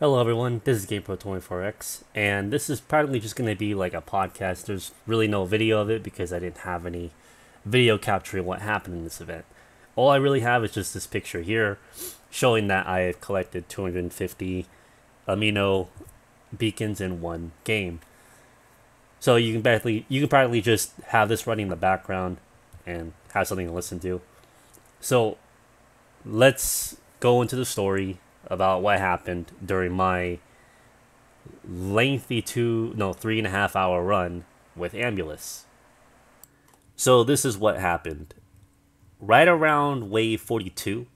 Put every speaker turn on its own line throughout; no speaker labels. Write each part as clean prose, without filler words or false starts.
Hello everyone, this is GamePro24X, and this is probably just going to be like a podcast. There's really no video of it because I didn't have any video capturing what happened in this event. All I really have is just this picture here showing that I have collected 250 amino beacons in one game. So you can probably just have this running in the background and have something to listen to. So let's go into the story about what happened during my lengthy 3.5 hour run with Ambulace. So this is what happened. Right around wave 42,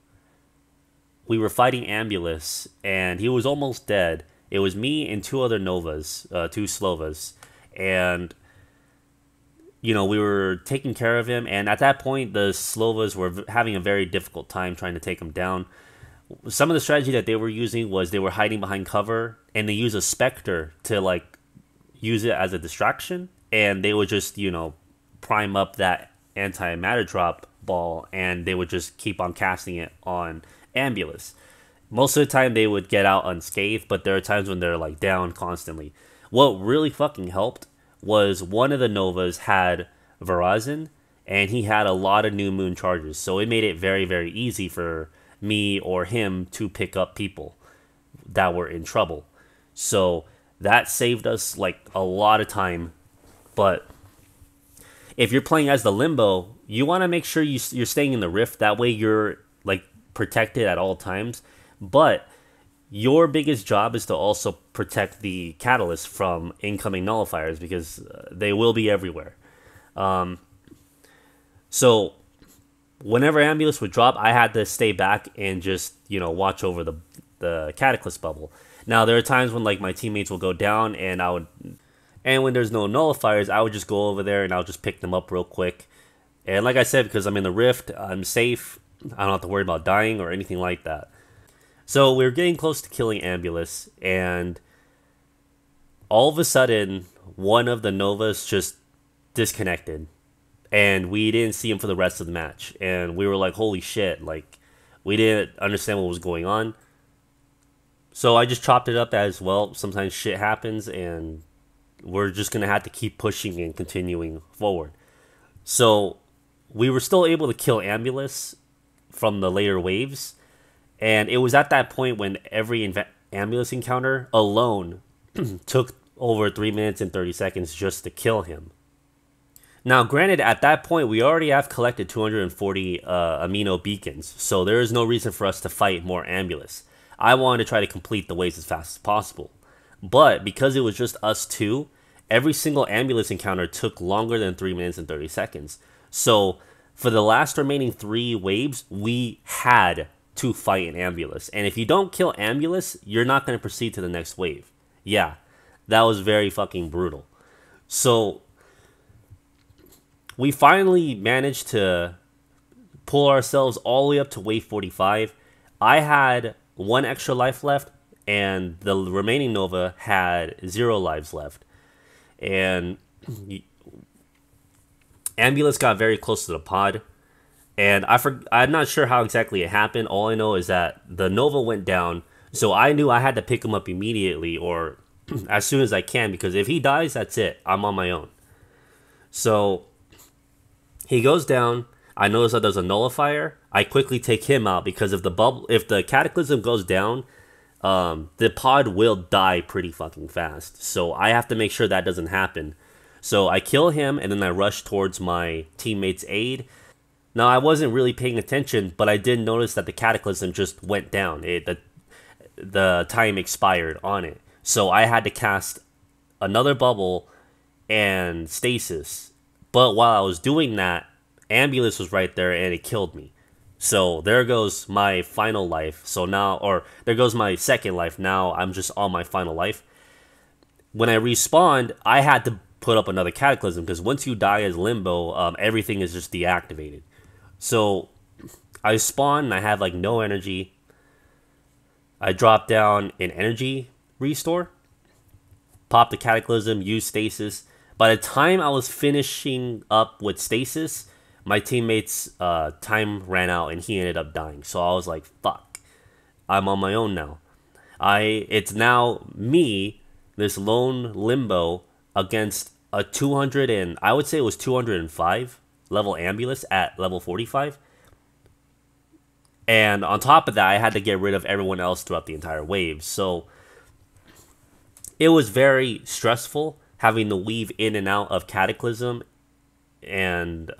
we were fighting Ambulace, and he was almost dead. It was me and two other Novas, two Slovas, and we were taking care of him. And at that point, the Slovas were having a very difficult time trying to take him down. Some of the strategy that they were using was they were hiding behind cover, and they use a Spectre to use it as a distraction, and they would just prime up that anti-matter drop ball, and they would just keep on casting it on Ambulace. Most of the time they would get out unscathed, but there are times when they're down constantly. What really fucking helped was one of the Novas had Verizon, and he had a lot of New Moon charges, so it made it very, very easy for me or him to pick up people that were in trouble. So that saved us a lot of time. But if you're playing as the Limbo, you want to make sure you're staying in the Rift. That way you're protected at all times. But your biggest job is to also protect the Catalyst from incoming nullifiers, because they will be everywhere. So whenever Ambulance would drop, I had to stay back and just, watch over the Cataclysm bubble. Now, there are times when, my teammates will go down, and when there's no nullifiers, I would just go over there, and I'll just pick them up real quick. And like I said, because I'm in the Rift, I'm safe. I don't have to worry about dying or anything like that. So we were getting close to killing Ambulance, and all of a sudden, one of the Novas just disconnected. And we didn't see him for the rest of the match. And we were like, holy shit. We didn't understand what was going on. So I just chopped it up as, well, sometimes shit happens, and we're just going to have to keep pushing and continuing forward. So we were still able to kill Ambulance from the later waves. And it was at that point when every Ambulance encounter alone took over 3 minutes and 30 seconds just to kill him. Now, granted, at that point, we already have collected 240 amino beacons, so there is no reason for us to fight more Ambulance. I wanted to try to complete the waves as fast as possible. But because it was just us two, every single Ambulance encounter took longer than 3 minutes and 30 seconds. So for the last remaining 3 waves, we had to fight an Ambulance. And if you don't kill Ambulance, you're not going to proceed to the next wave. Yeah, that was very fucking brutal. So we finally managed to pull ourselves all the way up to wave 45. I had 1 extra life left, and the remaining Nova had 0 lives left. And Ambulance got very close to the pod, and I'm not sure how exactly it happened. All I know is that the Nova went down, so I knew I had to pick him up immediately, or as soon as I can, because if he dies, that's it. I'm on my own. So he goes down. I notice that there's a nullifier. I quickly take him out, because if the Cataclysm goes down, the pod will die pretty fucking fast. So I have to make sure that doesn't happen. So I kill him, and then I rush towards my teammate's aid. Now, I wasn't really paying attention, but I did notice that the Cataclysm just went down. The time expired on it. So I had to cast another bubble and stasis. But while I was doing that, Ambulance was right there, and it killed me. So there goes my final life. There goes my second life. Now I'm just on my final life. When I respawned, I had to put up another Cataclysm, because once you die as Limbo, everything is just deactivated. So I spawn, and I have no energy. I drop down an energy restore, pop the Cataclysm, use stasis. By the time I was finishing up with stasis, my teammate's time ran out, and he ended up dying. So I was like, fuck, I'm on my own now. It's now me, this lone limbo, against a 200 and I would say it was 205 level Ambulance at level 45. And on top of that, I had to get rid of everyone else throughout the entire wave. So it was very stressful having to weave in and out of Cataclysm and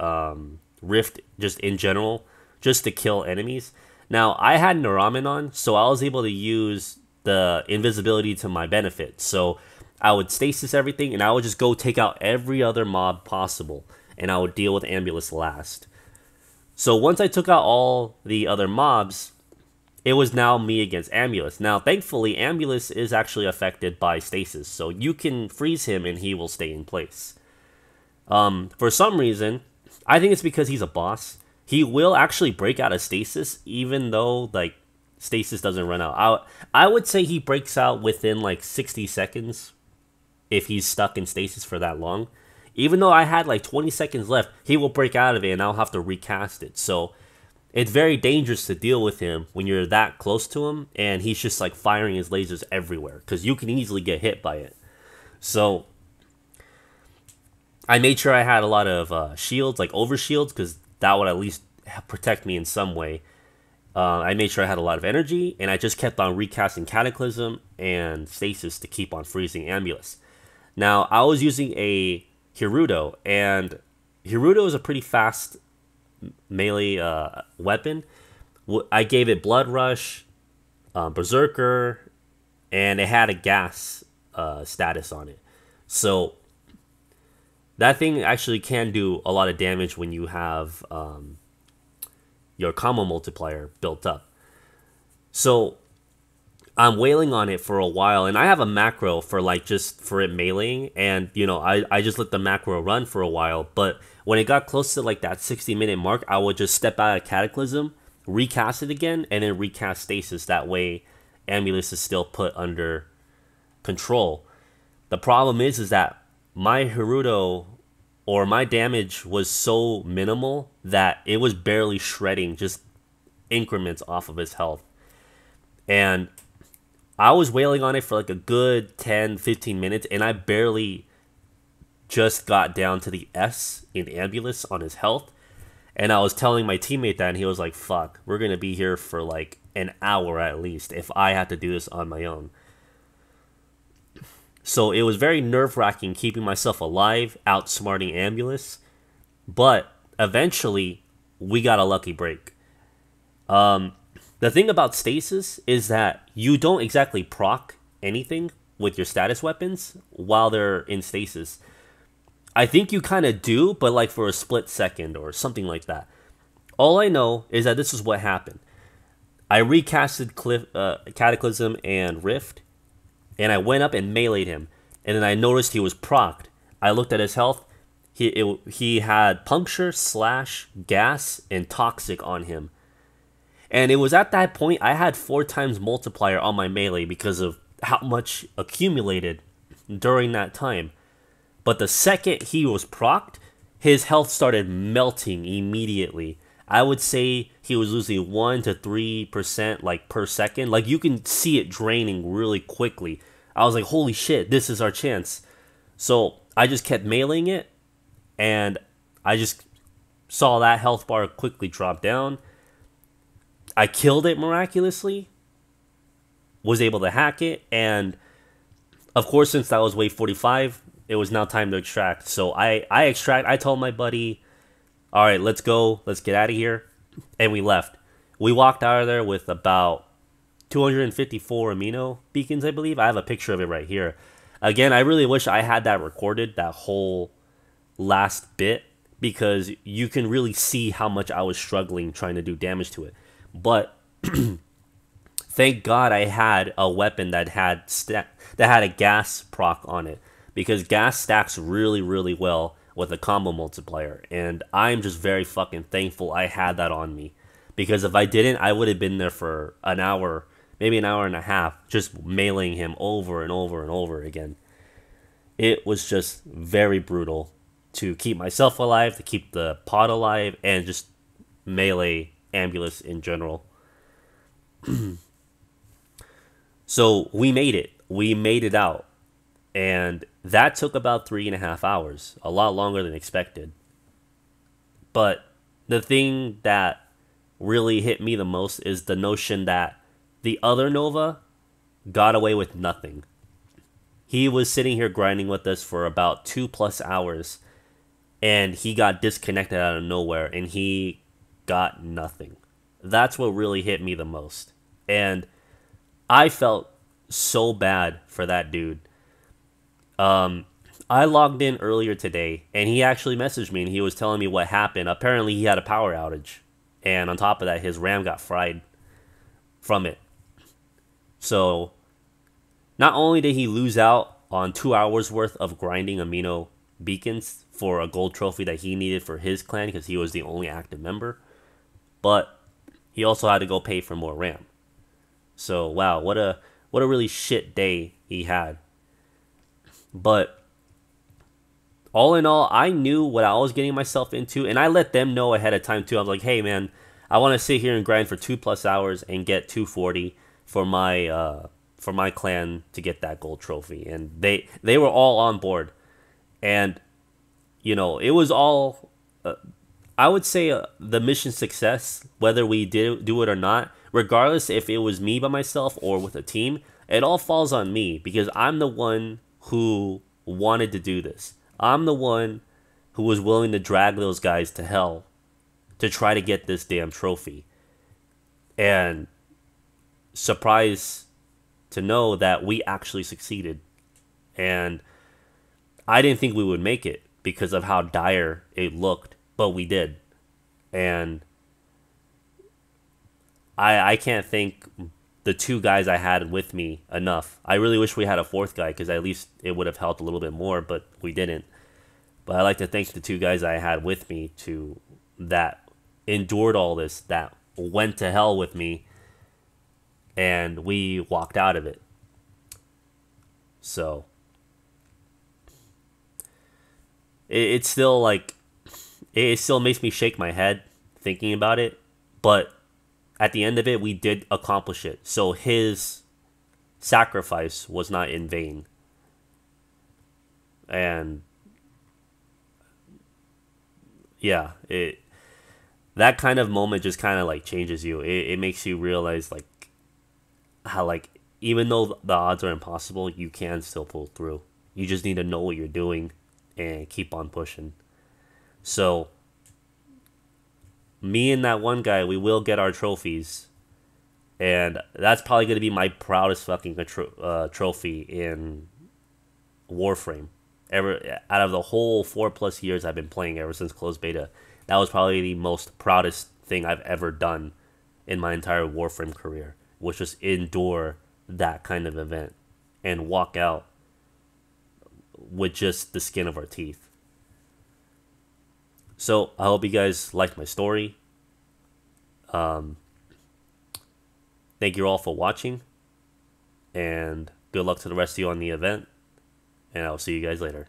Rift just in general, just to kill enemies. Now, I had Naramen on, so I was able to use the invisibility to my benefit. So I would stasis everything, and I would just go take out every other mob possible, and I would deal with Ambulance last. So once I took out all the other mobs, it was now me against Ambulance. Now, thankfully, Ambulance is actually affected by stasis, so you can freeze him and he will stay in place. For some reason, I think it's because he's a boss. He will actually break out of stasis, even though, like, stasis doesn't run out. I would say he breaks out within, like, 60 seconds if he's stuck in stasis for that long. Even though I had like 20 seconds left, he will break out of it and I'll have to recast it. So it's very dangerous to deal with him when you're that close to him and he's just like firing his lasers everywhere because you can easily get hit by it. So I made sure I had a lot of shields, like over shields, because that would at least protect me in some way. I made sure I had a lot of energy, and I just kept on recasting Cataclysm and Stasis to keep on freezing Ambulance. Now, I was using a Hirudo, and Hirudo is a pretty fast melee weapon. I gave it Blood Rush, Berserker, and it had a gas status on it. So that thing actually can do a lot of damage when you have your combo multiplier built up. So I'm wailing on it for a while, and I have a macro for like just for it meleeing, and you know I just let the macro run for a while. But when it got close to like that 60-minute mark, I would just step out of Cataclysm, recast it again, and then recast Stasis. That way Ambulance is still put under control. The problem is that my Hirudo or my damage was so minimal that it was barely shredding just increments off of his health. And I was wailing on it for like a good 10-15 minutes, and I barely just got down to the S in Ambulance on his health. And I was telling my teammate that, and he was like, fuck, we're going to be here for like an hour at least if I had to do this on my own. So it was very nerve-wracking keeping myself alive, outsmarting Ambulance. But eventually, we got a lucky break. The thing about Stasis is that you don't exactly proc anything with your status weapons while they're in Stasis. I think you kind of do, but like for a split second or something like that. All I know is that this is what happened. I recasted Cataclysm and Rift, and I went up and meleeed him. And then I noticed he was procced. I looked at his health. He had Puncture, Slash, Gas, and Toxic on him. And it was at that point I had 4 times multiplier on my melee because of how much accumulated during that time. But the second he was procced, his health started melting immediately. I would say he was losing 1 to 3% like per second. Like you can see it draining really quickly. I was like, holy shit, this is our chance. So I just kept meleeing it, and I just saw that health bar quickly drop down. I killed it miraculously, was able to hack it, and of course, since that was wave 45, it was now time to extract. So I told my buddy, all right, let's go, let's get out of here, and we left. We walked out of there with about 254 amino beacons, I believe. I have a picture of it right here. Again, I really wish I had that recorded, that whole last bit, because you can really see how much I was struggling trying to do damage to it. But thank God I had a weapon that had a gas proc on it, because gas stacks really, really well with a combo multiplier, and I'm just very fucking thankful I had that on me, because if I didn't, I would have been there for an hour, maybe an hour and a half, just meleeing him over and over and over again. It was just very brutal to keep myself alive, to keep the pod alive, and just melee Ambulance in general. So we made it. We made it out. And that took about 3.5 hours, a lot longer than expected. But the thing that really hit me the most is the notion that the other Nova got away with nothing. He was sitting here grinding with us for about 2+ hours, and he got disconnected out of nowhere, and he got nothing. That's what really hit me the most. And I felt so bad for that dude. I logged in earlier today, and he actually messaged me, and he was telling me what happened. Apparently, he had a power outage, and on top of that, his RAM got fried from it. So, not only did he lose out on 2 hours worth of grinding amino beacons for a gold trophy that he needed for his clan because he was the only active member, but he also had to go pay for more RAM. So, wow, what a really shit day he had. But all in all, I knew what I was getting myself into, and I let them know ahead of time too. I was like, "Hey, man, I want to sit here and grind for 2+ hours and get 240 for my clan to get that gold trophy." And they were all on board, and it was all. I would say the mission success, whether we did do it or not, regardless if it was me by myself or with a team, it all falls on me because I'm the one who wanted to do this. I'm the one who was willing to drag those guys to hell to try to get this damn trophy. And surprised to know that we actually succeeded. And I didn't think we would make it because of how dire it looked, but we did. And I can't thank the two guys I had with me enough. I really wish we had a fourth guy because at least it would have helped a little bit more, but we didn't. But I'd like to thank the two guys I had with me that endured all this, that went to hell with me, and we walked out of it. So it's still like, it still makes me shake my head thinking about it, but at the end of it, we did accomplish it. So his sacrifice was not in vain. And yeah, that kind of moment just kind of like changes you. It makes you realize like how like even though the odds are impossible, you can still pull through. You just need to know what you're doing and keep on pushing. So me and that one guy, we will get our trophies, and that's probably going to be my proudest fucking trophy in Warframe. Ever out of the whole 4+ years I've been playing ever since closed beta, that was probably the most proudest thing I've ever done in my entire Warframe career, was just endure that kind of event and walk out with just the skin of our teeth. So I hope you guys liked my story. Thank you all for watching, and good luck to the rest of you on the event, and I'll see you guys later.